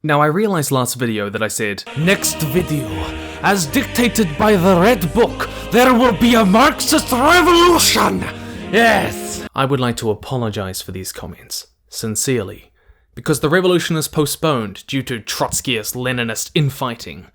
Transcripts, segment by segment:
Now I realized last video that I said, next video, as dictated by the Red Book, there will be a Marxist revolution! Yes! I would like to apologize for these comments, sincerely, because the revolution is postponed due to Trotskyist Leninist infighting.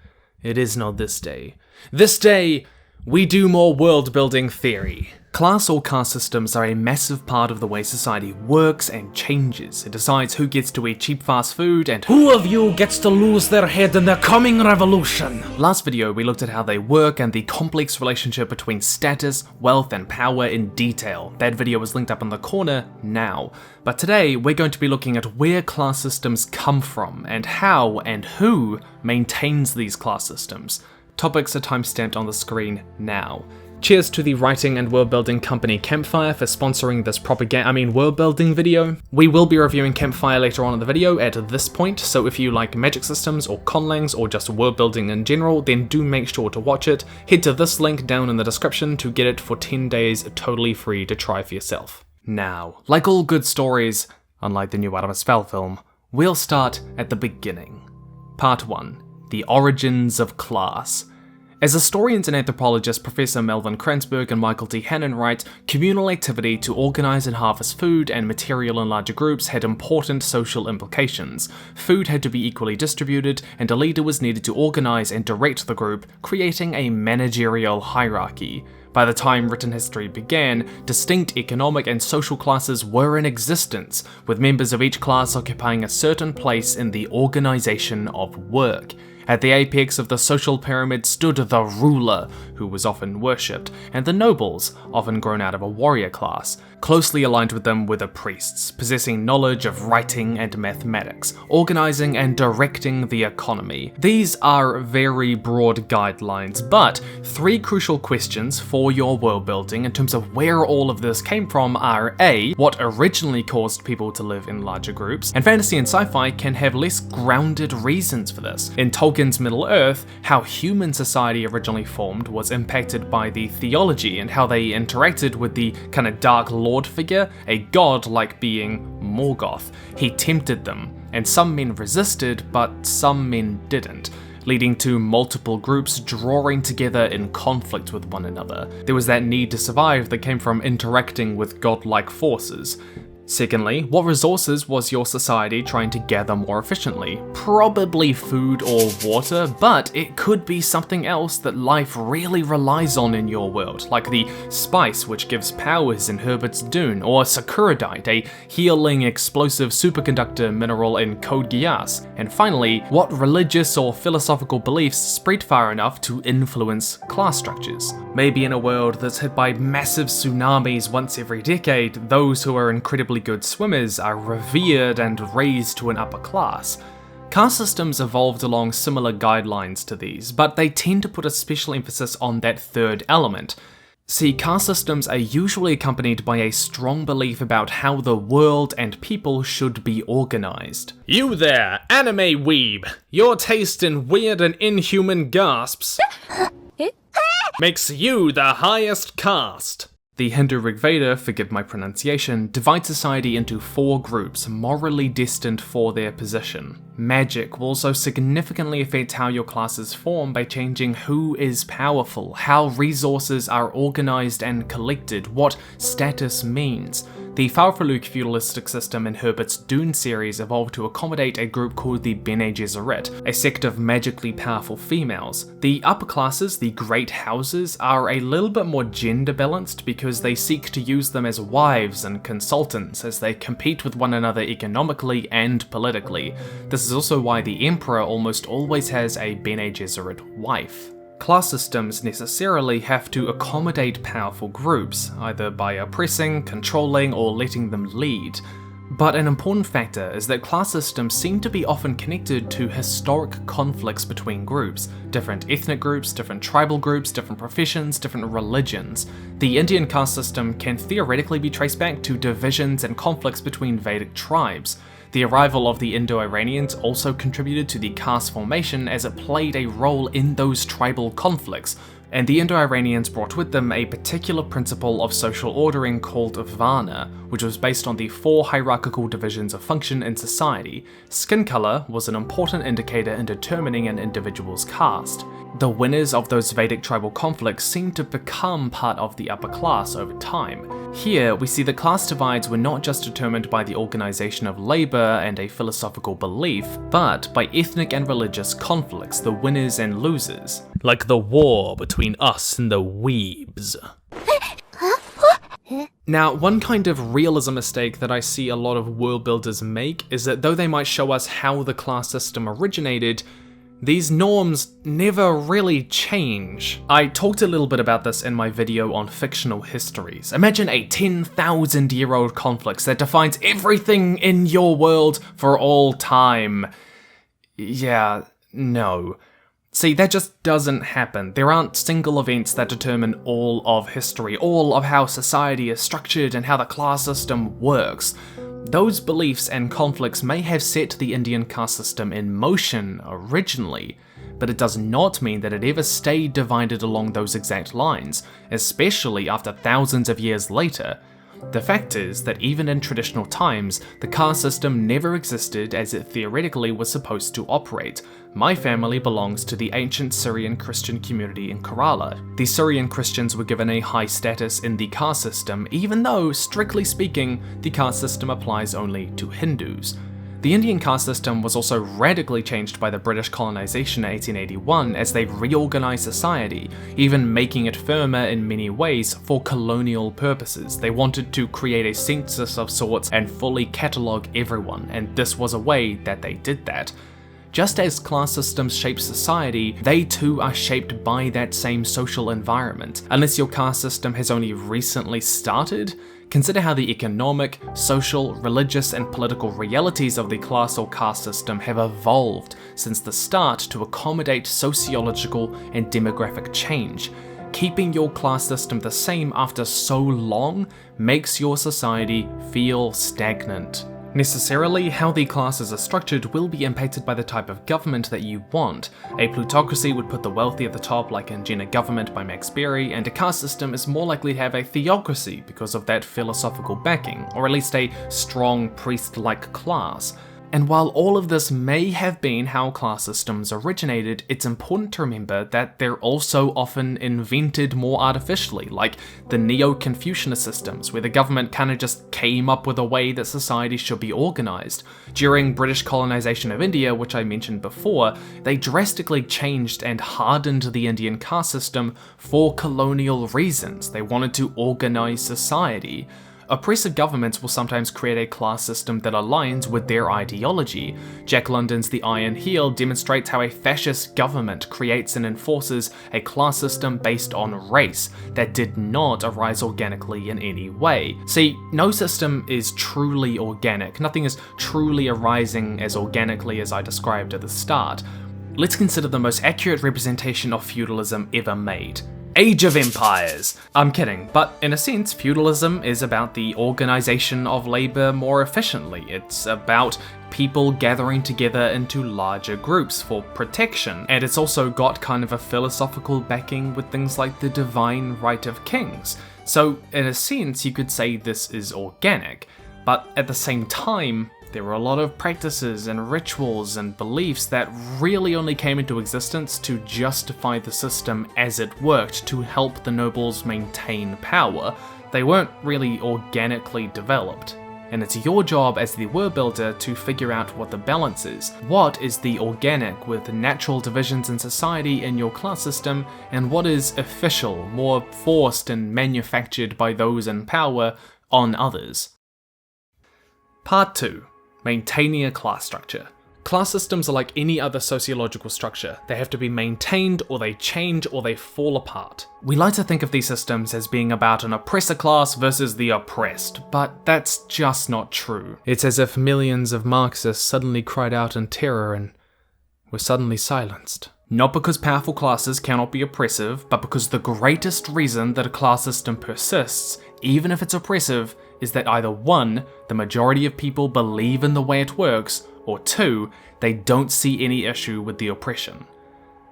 It is not this day. This day, we do more world building theory. Class or caste systems are a massive part of the way society works and changes. It decides who gets to eat cheap fast food and who of you gets to lose their head in the coming revolution. Last video we looked at how they work and the complex relationship between status, wealth and power in detail. That video is linked up in the corner now. But today we're going to be looking at where class systems come from and how and who maintains these class systems. Topics are timestamped on the screen now. Cheers to the writing and world building company Campfire for sponsoring this world building video. We will be reviewing Campfire later on in the video at this point, so if you like magic systems or conlangs or just world building in general, then do make sure to watch it. Head to this link down in the description to get it for 10 days totally free to try for yourself. Now, like all good stories, unlike the new Artemis Fowl film, we'll start at the beginning. Part 1. The Origins of Class. As historians and anthropologists Professor Melvin Kranzberg and Michael D. Hannon write, communal activity to organize and harvest food and material in larger groups had important social implications. Food had to be equally distributed, and a leader was needed to organize and direct the group, creating a managerial hierarchy. By the time written history began, distinct economic and social classes were in existence, with members of each class occupying a certain place in the organization of work. At the apex of the social pyramid stood the ruler, who was often worshipped, and the nobles, often grown out of a warrior class. Closely aligned with them were the priests, possessing knowledge of writing and mathematics, organizing and directing the economy. These are very broad guidelines, but 3 crucial questions for your world building in terms of where all of this came from are A, what originally caused people to live in larger groups, and fantasy and sci-fi can have less grounded reasons for this. In Tolkien's Middle-earth, how human society originally formed was impacted by the theology and how they interacted with the kind of dark lord figure, a god-like being Morgoth. He tempted them, and some men resisted, but some men didn't, leading to multiple groups drawing together in conflict with one another. There was that need to survive that came from interacting with godlike forces. Secondly, what resources was your society trying to gather more efficiently? Probably food or water, but it could be something else that life really relies on in your world, like the spice which gives powers in Herbert's Dune, or sakuradite, a healing explosive superconductor mineral in Code Geass. And finally, what religious or philosophical beliefs spread far enough to influence class structures? Maybe in a world that's hit by massive tsunamis once every decade, those who are incredibly good swimmers are revered and raised to an upper class. Caste systems evolved along similar guidelines to these, but they tend to put a special emphasis on that third element. See, caste systems are usually accompanied by a strong belief about how the world and people should be organized. You there, anime weeb! Your taste in weird and inhuman gasps makes you the highest caste. The Hindu Rig Veda, forgive my pronunciation, divides society into 4 groups morally destined for their position. Magic will also significantly affect how your classes form by changing who is powerful, how resources are organized and collected, what status means. The Farfaluk feudalistic system in Herbert's Dune series evolved to accommodate a group called the Bene Gesserit, a sect of magically powerful females. The upper classes, the great houses, are a little bit more gender balanced because they seek to use them as wives and consultants as they compete with one another economically and politically. This is also why the Emperor almost always has a Bene Gesserit wife. Class systems necessarily have to accommodate powerful groups, either by oppressing, controlling, or letting them lead. But an important factor is that class systems seem to be often connected to historic conflicts between groups, different ethnic groups, different tribal groups, different professions, different religions. The Indian caste system can theoretically be traced back to divisions and conflicts between Vedic tribes. The arrival of the Indo-Iranians also contributed to the caste formation as it played a role in those tribal conflicts, and the Indo-Iranians brought with them a particular principle of social ordering called Varna, which was based on the 4 hierarchical divisions of function in society. Skin color was an important indicator in determining an individual's caste. The winners of those Vedic tribal conflicts seemed to become part of the upper class over time. Here, we see that class divides were not just determined by the organization of labor and a philosophical belief, but by ethnic and religious conflicts, the winners and losers. Like the war between us and the weebs. Now, one kind of realism mistake that I see a lot of world builders make is that though they might show us how the class system originated, these norms never really change. I talked a little bit about this in my video on fictional histories. Imagine a 10,000-year-old conflict that defines everything in your world for all time. Yeah, no. See, that just doesn't happen. There aren't single events that determine all of history, all of how society is structured and how the class system works. Those beliefs and conflicts may have set the Indian caste system in motion originally, but it does not mean that it ever stayed divided along those exact lines, especially after thousands of years later. The fact is that even in traditional times, the caste system never existed as it theoretically was supposed to operate. My family belongs to the ancient Syrian Christian community in Kerala. The Syrian Christians were given a high status in the caste system, even though, strictly speaking, the caste system applies only to Hindus. The Indian caste system was also radically changed by the British colonization in 1881 as they reorganized society, even making it firmer in many ways for colonial purposes. They wanted to create a census of sorts and fully catalogue everyone, and this was a way that they did that. Just as class systems shape society, they too are shaped by that same social environment. Unless your caste system has only recently started, consider how the economic, social, religious, and political realities of the class or caste system have evolved since the start to accommodate sociological and demographic change. Keeping your class system the same after so long makes your society feel stagnant. Necessarily, how the classes are structured will be impacted by the type of government that you want. A plutocracy would put the wealthy at the top, like in Jenner Government by Max Berry, and a caste system is more likely to have a theocracy because of that philosophical backing, or at least a strong priest-like class. And while all of this may have been how class systems originated, it's important to remember that they're also often invented more artificially, like the Neo-Confucianist systems, where the government kind of just came up with a way that society should be organized. During British colonization of India, which I mentioned before, they drastically changed and hardened the Indian caste system for colonial reasons. They wanted to organize society. Oppressive governments will sometimes create a class system that aligns with their ideology. Jack London's The Iron Heel demonstrates how a fascist government creates and enforces a class system based on race that did not arise organically in any way. See, no system is truly organic. Nothing is truly arising as organically as I described at the start. Let's consider the most accurate representation of feudalism ever made. Age of Empires! I'm kidding, but in a sense, feudalism is about the organization of labor more efficiently. It's about people gathering together into larger groups for protection, and it's also got kind of a philosophical backing with things like the divine right of kings. So in a sense, you could say this is organic, but at the same time, there were a lot of practices and rituals and beliefs that really only came into existence to justify the system as it worked to help the nobles maintain power. They weren't really organically developed. And it's your job as the world builder to figure out what the balance is. What is the organic with natural divisions in society in your class system, and what is official, more forced and manufactured by those in power on others? Part 2. Maintaining a class structure. Class systems are like any other sociological structure. They have to be maintained, or they change, or they fall apart. We like to think of these systems as being about an oppressor class versus the oppressed, but that's just not true. It's as if millions of Marxists suddenly cried out in terror and were suddenly silenced. Not because powerful classes cannot be oppressive, but because the greatest reason that a class system persists, even if it's oppressive, is that either 1, the majority of people believe in the way it works, or 2, they don't see any issue with the oppression.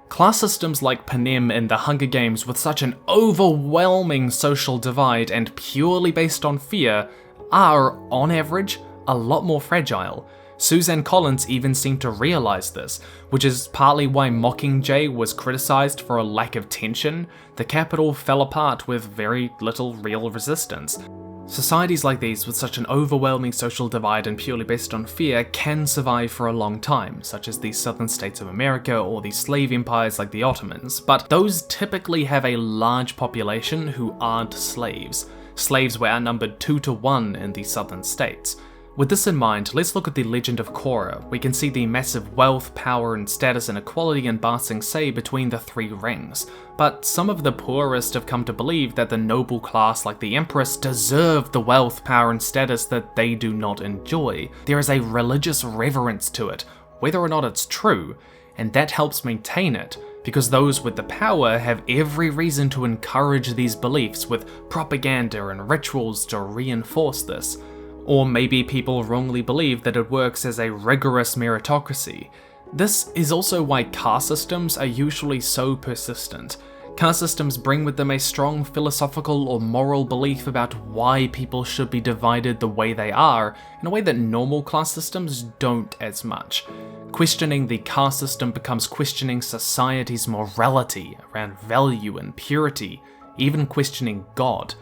Class systems like Panem in the Hunger Games with such an overwhelming social divide and purely based on fear are, on average, a lot more fragile. Suzanne Collins even seemed to realise this, which is partly why Mockingjay was criticised for a lack of tension. The capital fell apart with very little real resistance. Societies like these with such an overwhelming social divide and purely based on fear can survive for a long time, such as the southern states of America or the slave empires like the Ottomans, but those typically have a large population who aren't slaves. Slaves were outnumbered 2 to 1 in the southern states. With this in mind, let's look at the legend of Korra. We can see the massive wealth, power, and status inequality in Ba Sing Se between the 3 rings. But some of the poorest have come to believe that the noble class like the Empress deserve the wealth, power, and status that they do not enjoy. There is a religious reverence to it, whether or not it's true, and that helps maintain it, because those with the power have every reason to encourage these beliefs with propaganda and rituals to reinforce this. Or maybe people wrongly believe that it works as a rigorous meritocracy. This is also why caste systems are usually so persistent. Caste systems bring with them a strong philosophical or moral belief about why people should be divided the way they are, in a way that normal class systems don't as much. Questioning the caste system becomes questioning society's morality around value and purity, even questioning God.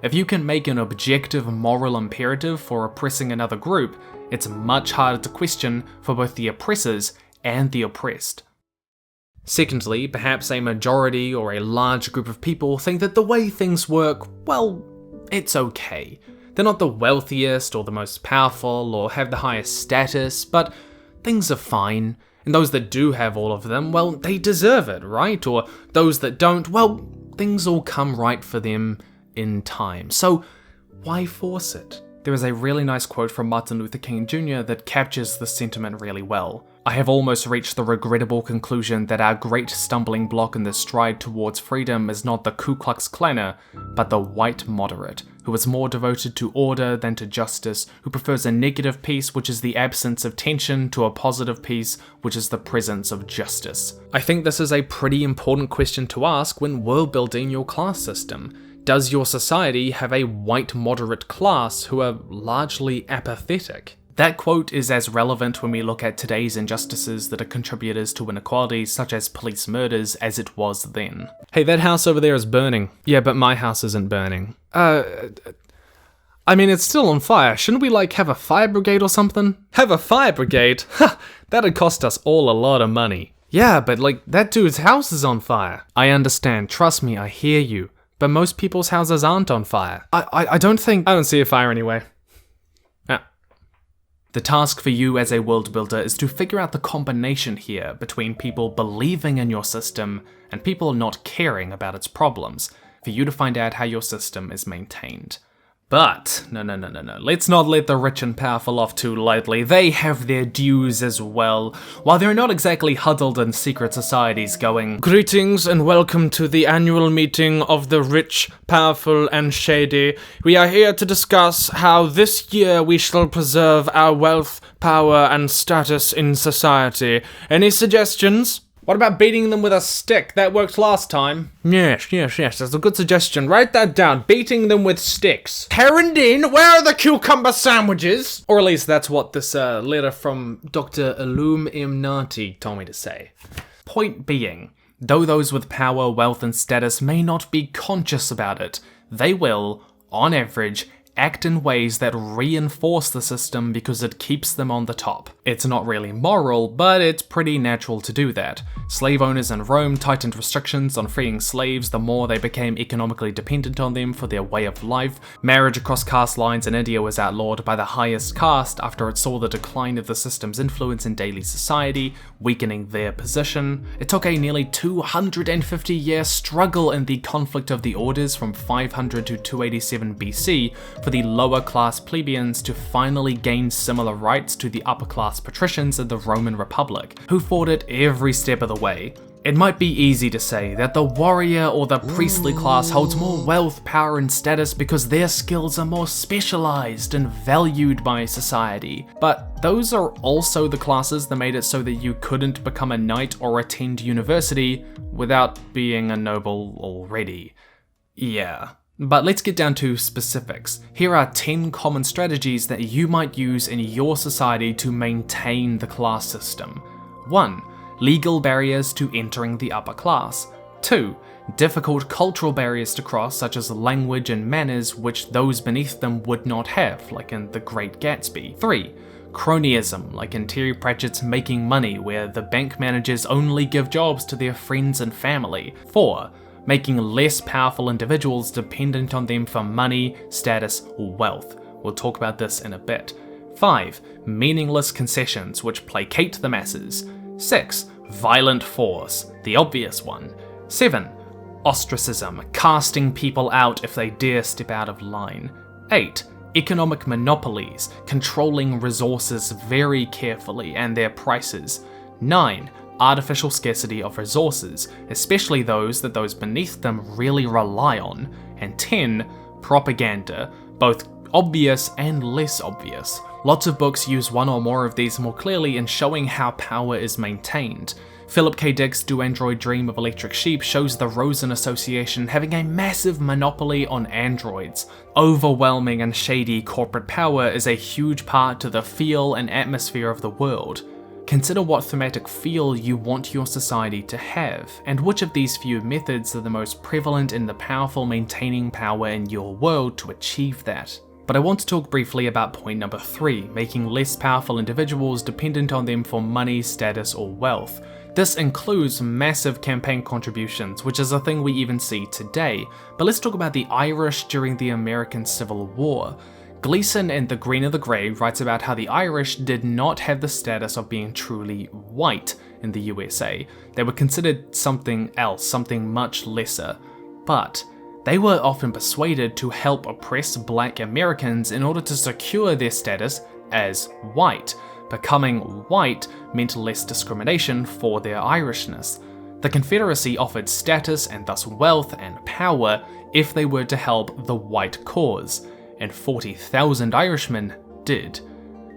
If you can make an objective moral imperative for oppressing another group, it's much harder to question for both the oppressors and the oppressed. Secondly, perhaps a majority or a large group of people think that the way things work, well, it's okay. They're not the wealthiest or the most powerful or have the highest status, but things are fine. And those that do have all of them, well, they deserve it, right? Or those that don't, well, things will come right for them in time. So why force it? There is a really nice quote from Martin Luther King Jr. that captures this sentiment really well. I have almost reached the regrettable conclusion that our great stumbling block in the stride towards freedom is not the Ku Klux Klaner, but the white moderate, who is more devoted to order than to justice, who prefers a negative peace, which is the absence of tension, to a positive peace, which is the presence of justice. I think this is a pretty important question to ask when world building your class system. Does your society have a white moderate class who are largely apathetic? That quote is as relevant when we look at today's injustices that are contributors to inequalities such as police murders as it was then. Hey, that house over there is burning. Yeah, but my house isn't burning. I mean, it's still on fire. Shouldn't we, have a fire brigade or something? Have a fire brigade? Ha! That'd cost us all a lot of money. Yeah, but, that dude's house is on fire. I understand. Trust me, I hear you. But most people's houses aren't on fire. I don't see a fire anyway. The task for you as a world builder is to figure out the combination here between people believing in your system and people not caring about its problems, for you to find out how your system is maintained. But, no, let's not let the rich and powerful off too lightly. They have their dues as well. While they're not exactly huddled in secret societies going, "Greetings and welcome to the annual meeting of the rich, powerful, and shady. We are here to discuss how this year we shall preserve our wealth, power, and status in society. Any suggestions?" What about beating them with a stick? That worked last time. Yes, that's a good suggestion. Write that down. Beating them with sticks. Herondine, where are the cucumber sandwiches? Or at least that's what this letter from Dr. Illum M. Nati told me to say. Point being, though those with power, wealth, and status may not be conscious about it, they will, on average, act in ways that reinforce the system because it keeps them on the top. It's not really moral, but it's pretty natural to do that. Slave owners in Rome tightened restrictions on freeing slaves the more they became economically dependent on them for their way of life. Marriage across caste lines in India was outlawed by the highest caste after it saw the decline of the system's influence in daily society, weakening their position. It took a nearly 250-year struggle in the conflict of the orders from 500 to 287 BC for the lower class plebeians to finally gain similar rights to the upper class patricians of the Roman Republic, who fought it every step of the way. It might be easy to say that the warrior or the priestly class holds more wealth, power, and status because their skills are more specialized and valued by society, but those are also the classes that made it so that you couldn't become a knight or attend university without being a noble already. Yeah. But let's get down to specifics. Here are 10 common strategies that you might use in your society to maintain the class system. 1. Legal barriers to entering the upper class. 2. Difficult cultural barriers to cross, such as language and manners which those beneath them would not have, like in The Great Gatsby. 3. Cronyism, like in Terry Pratchett's Making Money, where the bank managers only give jobs to their friends and family. 4. Making less powerful individuals dependent on them for money, status, or wealth. We'll talk about this in a bit. 5. Meaningless concessions which placate the masses. 6. Violent force, the obvious one. 7. Ostracism, casting people out if they dare step out of line. 8. Economic monopolies, controlling resources very carefully and their prices. 9. Artificial scarcity of resources, especially those that those beneath them really rely on. And 10. Propaganda, both obvious and less obvious. Lots of books use one or more of these more clearly in showing how power is maintained. Philip K. Dick's Do Android Dream of Electric Sheep shows the Rosen Association having a massive monopoly on androids. Overwhelming and shady corporate power is a huge part to the feel and atmosphere of the world. Consider what thematic feel you want your society to have, and which of these few methods are the most prevalent in the powerful maintaining power in your world to achieve that. But I want to talk briefly about point number 3, making less powerful individuals dependent on them for money, status, or wealth. This includes massive campaign contributions, which is a thing we even see today, but let's talk about the Irish during the American Civil War. Gleason in The Green of the Grey writes about how the Irish did not have the status of being truly white in the USA. They were considered something else, something much lesser. But they were often persuaded to help oppress black Americans in order to secure their status as white. Becoming white meant less discrimination for their Irishness. The Confederacy offered status and thus wealth and power if they were to help the white cause, and 40,000 Irishmen did.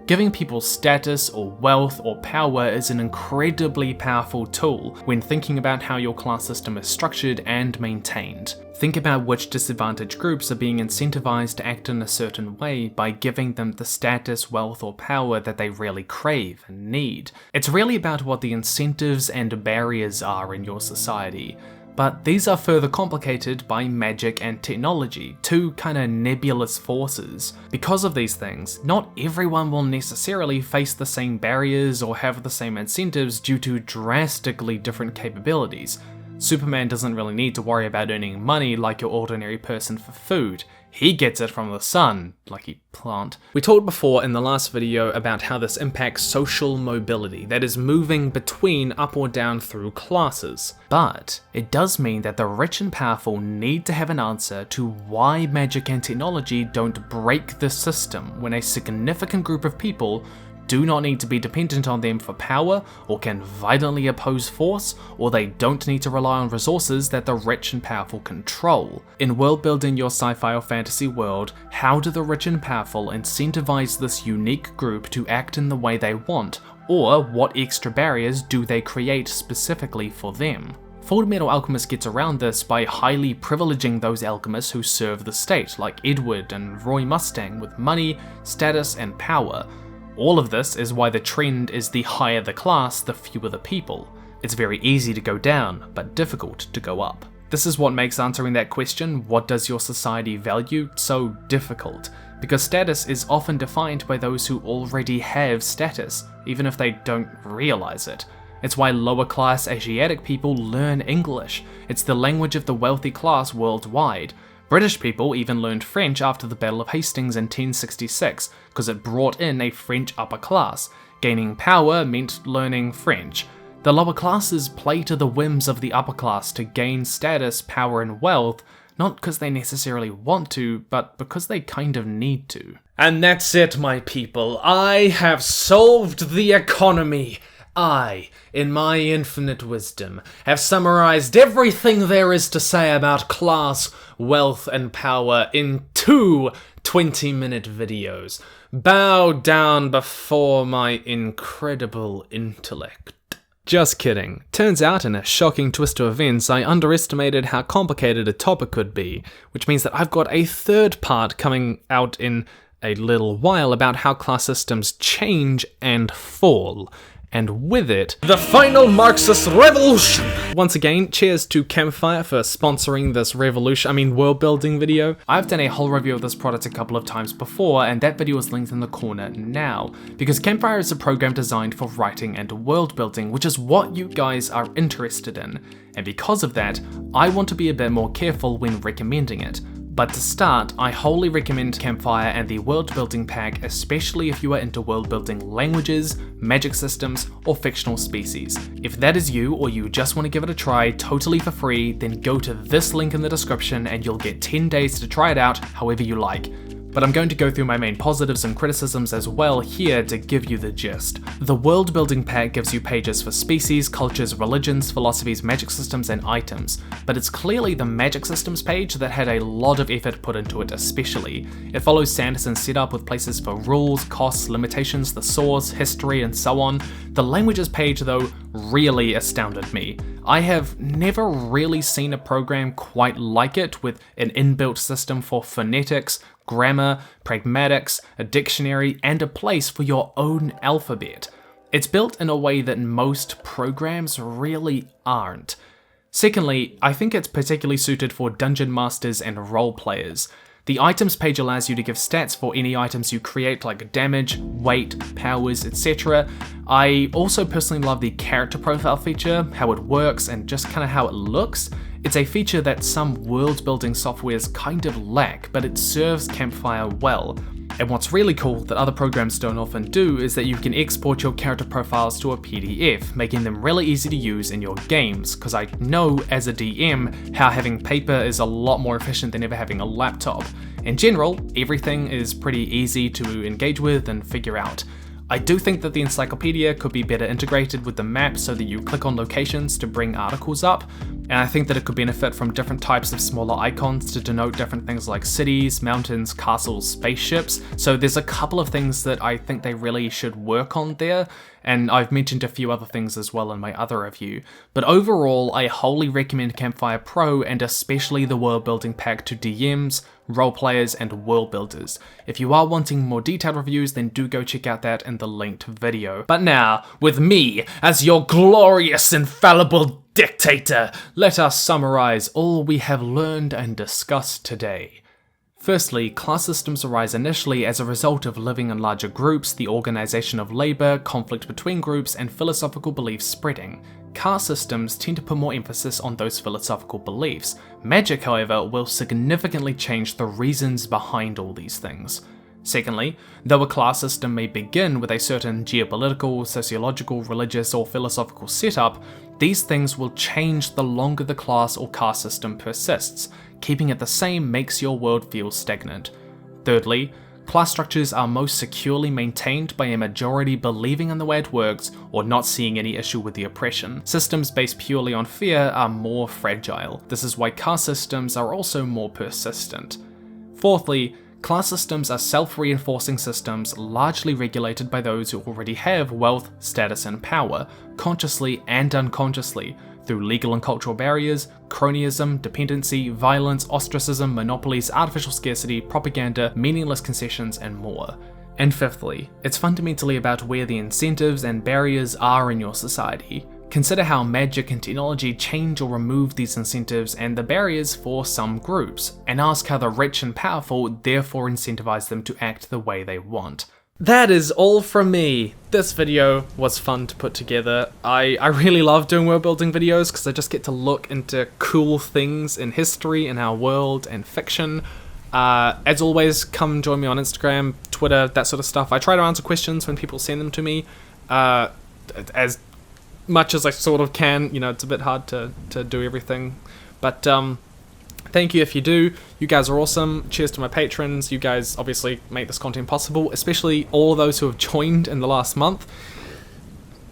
Giving people status or wealth or power is an incredibly powerful tool when thinking about how your class system is structured and maintained. Think about which disadvantaged groups are being incentivized to act in a certain way by giving them the status, wealth, or power that they really crave and need. It's really about what the incentives and barriers are in your society. But these are further complicated by magic and technology, two kinda nebulous forces. Because of these things, not everyone will necessarily face the same barriers or have the same incentives due to drastically different capabilities. Superman doesn't really need to worry about earning money like your ordinary person for food. He gets it from the sun, lucky plant. We talked before in the last video about how this impacts social mobility, that is moving between up or down through classes. But it does mean that the rich and powerful need to have an answer to why magic and technology don't break the system when a significant group of people do not need to be dependent on them for power, or can violently oppose force, or they don't need to rely on resources that the rich and powerful control. In world building your sci-fi or fantasy world, how do the rich and powerful incentivize this unique group to act in the way they want, or what extra barriers do they create specifically for them? Fullmetal Alchemist gets around this by highly privileging those alchemists who serve the state, like Edward and Roy Mustang, with money, status, and power. All of this is why the trend is the higher the class, the fewer the people. It's very easy to go down, but difficult to go up. This is what makes answering that question, what does your society value, so difficult. Because status is often defined by those who already have status, even if they don't realize it. It's why lower class Asiatic people learn English. It's the language of the wealthy class worldwide. British people even learned French after the Battle of Hastings in 1066, because it brought in a French upper class. Gaining power meant learning French. The lower classes play to the whims of the upper class to gain status, power, and wealth, not because they necessarily want to, but because they kind of need to. And that's it, my people. I have solved the economy. I, in my infinite wisdom, have summarized everything there is to say about class, wealth, and power in 2 20-minute videos. Bow down before my incredible intellect. Just kidding. Turns out, in a shocking twist of events, I underestimated how complicated a topic could be, which means that I've got a third part coming out in a little while about how class systems change and fall. And with it, the final Marxist revolution! Once again, cheers to Campfire for sponsoring this world building video. I've done a whole review of this product a couple of times before, and that video is linked in the corner now, because Campfire is a program designed for writing and world building, which is what you guys are interested in. And because of that, I want to be a bit more careful when recommending it. But to start, I wholly recommend Campfire and the World Building Pack, especially if you are into world building languages, magic systems, or fictional species. If that is you, or you just want to give it a try totally for free, then go to this link in the description and you'll get 10 days to try it out however you like. But I'm going to go through my main positives and criticisms as well here to give you the gist. The World Building Pack gives you pages for species, cultures, religions, philosophies, magic systems, and items, but it's clearly the magic systems page that had a lot of effort put into it especially. It follows Sanderson's setup with places for rules, costs, limitations, the source, history, and so on. The languages page though really astounded me. I have never really seen a program quite like it, with an inbuilt system for phonetics, grammar, pragmatics, a dictionary, and a place for your own alphabet. It's built in a way that most programs really aren't. Secondly, I think it's particularly suited for dungeon masters and role players. The items page allows you to give stats for any items you create, like damage, weight, powers, etc. I also personally love the character profile feature, how it works, and just kind of how it looks. It's a feature that some world building softwares kind of lack, but it serves Campfire well. And what's really cool that other programs don't often do is that you can export your character profiles to a PDF, making them really easy to use in your games, because I know as a DM how having paper is a lot more efficient than ever having a laptop. In general, everything is pretty easy to engage with and figure out. I do think that the encyclopedia could be better integrated with the map so that you click on locations to bring articles up, and I think that it could benefit from different types of smaller icons to denote different things like cities, mountains, castles, spaceships. So there's a couple of things that I think they really should work on there, and I've mentioned a few other things as well in my other review. But overall, I wholly recommend Campfire Pro, and especially the World Building Pack, to DMs, role players, and world builders. If you are wanting more detailed reviews, then do go check out that in the linked video. But now, with me as your glorious infallible dictator, let us summarize all we have learned and discussed today. Firstly, class systems arise initially as a result of living in larger groups, the organization of labor, conflict between groups, and philosophical beliefs spreading. Caste systems tend to put more emphasis on those philosophical beliefs. Magic, however, will significantly change the reasons behind all these things. Secondly, though a class system may begin with a certain geopolitical, sociological, religious, or philosophical setup, these things will change the longer the class or caste system persists. Keeping it the same makes your world feel stagnant. Thirdly, class structures are most securely maintained by a majority believing in the way it works or not seeing any issue with the oppression. Systems based purely on fear are more fragile. This is why caste systems are also more persistent. Fourthly, class systems are self-reinforcing systems largely regulated by those who already have wealth, status, and power, consciously and unconsciously, through legal and cultural barriers, cronyism, dependency, violence, ostracism, monopolies, artificial scarcity, propaganda, meaningless concessions, and more. And fifthly, it's fundamentally about where the incentives and barriers are in your society. Consider how magic and technology change or remove these incentives and the barriers for some groups, and ask how the rich and powerful therefore incentivize them to act the way they want. That is all from me. This video was fun to put together. I really love doing world building videos because I just get to look into cool things in history, in our world, and fiction. As always, come join me on Instagram, Twitter, that sort of stuff. I try to answer questions when people send them to me, as much as I sort of can. You know, it's a bit hard to do everything, but thank you if you do. You guys are awesome. Cheers to my patrons. You guys obviously make this content possible, especially all those who have joined in the last month.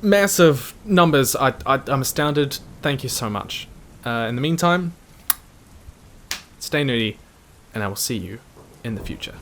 massive numbers. I'm astounded. Thank you so much. In the meantime, stay nerdy, and I will see you in the future.